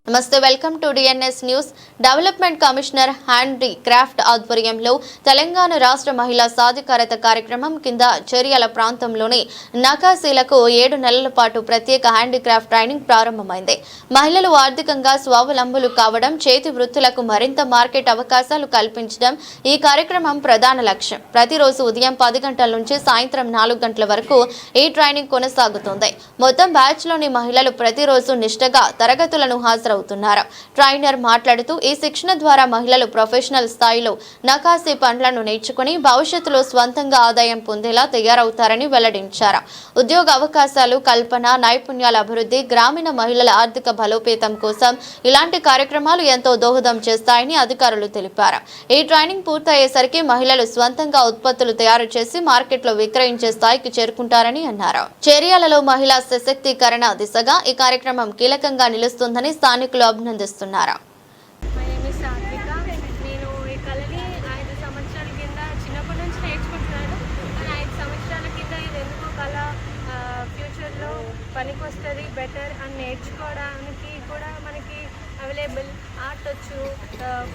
నమస్తే, welcome to DNS news. Development commissioner handicraft ఆధ్వర్యంలో తెలంగాణ రాష్ట్ర మహిళా సాధికారత కార్యక్రమం కింద చర్యల ప్రాంతంలోని నకాశీలకు 7 నెలల పాటు ప్రత్యేక హ్యాండీక్రాఫ్ట్ ట్రైనింగ్ ప్రారంభమైంది. మహిళలు ఆర్థికంగా స్వావలంబులు కావడం, చేతి వృత్తులకు మరింత మార్కెట్ అవకాశాలు కల్పించడం ఈ కార్యక్రమం ప్రధాన లక్ష్యం. ప్రతిరోజు ఉదయం 10 గంటల నుంచి సాయంత్రం 4 గంటల వరకు ఈ ట్రైనింగ్ కొనసాగుతుంది. మొత్తం బ్యాచ్లోని మహిళలు ప్రతిరోజు నిష్ఠగా తరగతులను హాజరవుతున్నారు. ట్రైనర్ మాట్లాడుతూ ఈ శిక్షణ ద్వారా మహిళలు ప్రొఫెషనల్ స్థాయిలో నకాశీ పనులను నేర్చుకుని భవిష్యత్తులో స్వంతంగా ఆదాయం పొందేలా తయారవుతారని వెల్లడించారు. ఉద్యోగ అవకాశాలు కల్పన, నైపుణ్యాల అభివృద్ధి, గ్రామీణ మహిళల ఆర్థిక బలోపేతం కోసం ఇలాంటి కార్యక్రమాలు ఎంతో దోహదం చేస్తాయని అధికారులు తెలిపారు. ఈ ట్రైనింగ్ పూర్తయ్యేసరికి మహిళలు స్వంతంగా ఉత్పత్తులు తయారు చేసి మార్కెట్లో విక్రయించే స్థాయికి చేరుకుంటారని అన్నారు. చర్యలలో మహిళా సశక్తీకరణ దిశగా ఈ కార్యక్రమం కీలకంగా నిలుస్తుందని స్థానికులు అభినందిస్తున్నారు. నేను ఈ కళని 5 సంవత్సరాల కింద చిన్నప్పటి నుంచి నేర్చుకుంటున్నాను. కానీ 5 సంవత్సరాల కింద ఇది ఎందుకు కళ ఫ్యూచర్లో పనికి వస్తుంది బెటర్ అని నేర్చుకోవడానికి కూడా మనకి అవైలబుల్ ఆర్ట్ వచ్చు,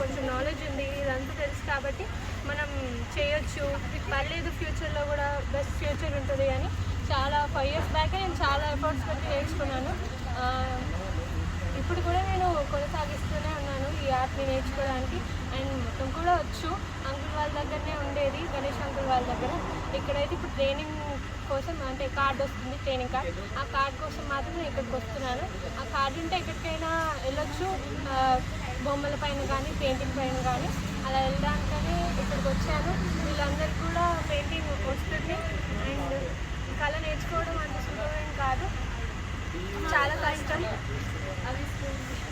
కొంచెం నాలెడ్జ్ ఉంది, ఇదంతా తెలుసు కాబట్టి మనం చేయొచ్చు, పర్లేదు ఫ్యూచర్లో కూడా బెస్ట్ ఫ్యూచర్ ఉంటుంది అని చాలా 5 years బ్యాకే నేను చాలా ఎఫర్ట్స్ పెట్టి నేర్చుకున్నాను. ఇప్పుడు కూడా నేను కొనసాగిస్తూనే ఉన్నాను ఈ ఆర్ట్ని నేర్చుకోవడానికి. అండ్ మొత్తం కూడా వచ్చు. అంకుల్ వాళ్ళ దగ్గరనే ఉండేది, గణేష్ అంకుల్ వాళ్ళ దగ్గర. ఇక్కడైతే ఇప్పుడు ట్రైనింగ్ కోసం అంటే కార్డు వస్తుంది, ట్రైనింగ్ కార్డ్. ఆ కార్డ్ కోసం మాత్రం నేను ఇక్కడికి వస్తున్నాను. ఆ కార్డు ఉంటే ఎక్కడికైనా వెళ్ళొచ్చు, బొమ్మల పైన కానీ పెయింటింగ్ పైన కానీ అలా వెళ్ళడానికని ఇక్కడికి వచ్చాను. వీళ్ళందరికీ కూడా పెయింటింగ్ వస్తుంది. అండ్ కళ నేర్చుకోవడం అంత సులభమేం కాదు, చాలా కష్టం.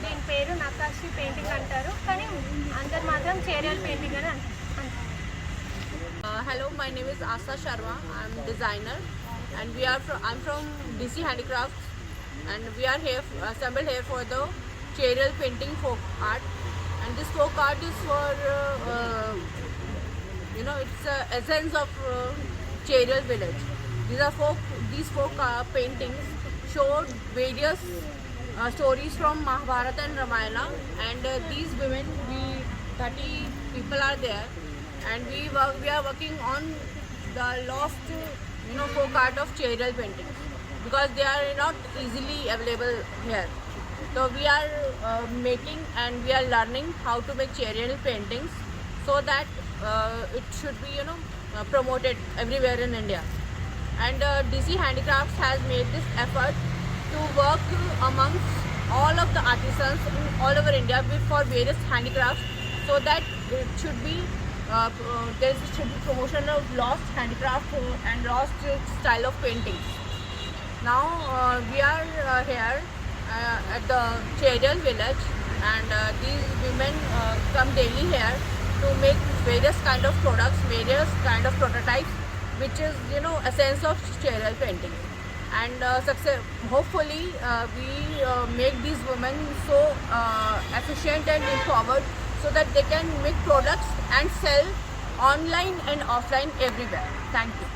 దీని పేరు నకాశీ పెయింటింగ్ అంటారు, కానీ అందరు మాత్రం చేరియల్ పెయింటింగ్ అని అంటారు. Hello, my name is Asa Sharma. I'm designer, and I'm from DC Handicrafts, and we are here assembled here for the Cheryal painting folk art. And this folk art is for it's the essence of Cheryal village. These folk paintings showed various stories from Mahabharata and Ramayana, and these women, 30 people are there, and we are working on the lost folk art of Cheryal paintings, because they are not easily available here. So we are making and we are learning how to make Cheryal paintings so that it should be promoted everywhere in India. And DC Handicrafts has made this effort to work amongst all of the artisans all over India for various handicrafts, so that it should be there should be promotion of lost handicraft and lost style of paintings. Now we are here at the Cheryal village, and these women come daily here to make various kind of products, various kind of prototypes, which is essence of Cheryal painting. And hopefully we make these women so efficient and empowered, so that they can make products and sell online and offline everywhere. Thank you.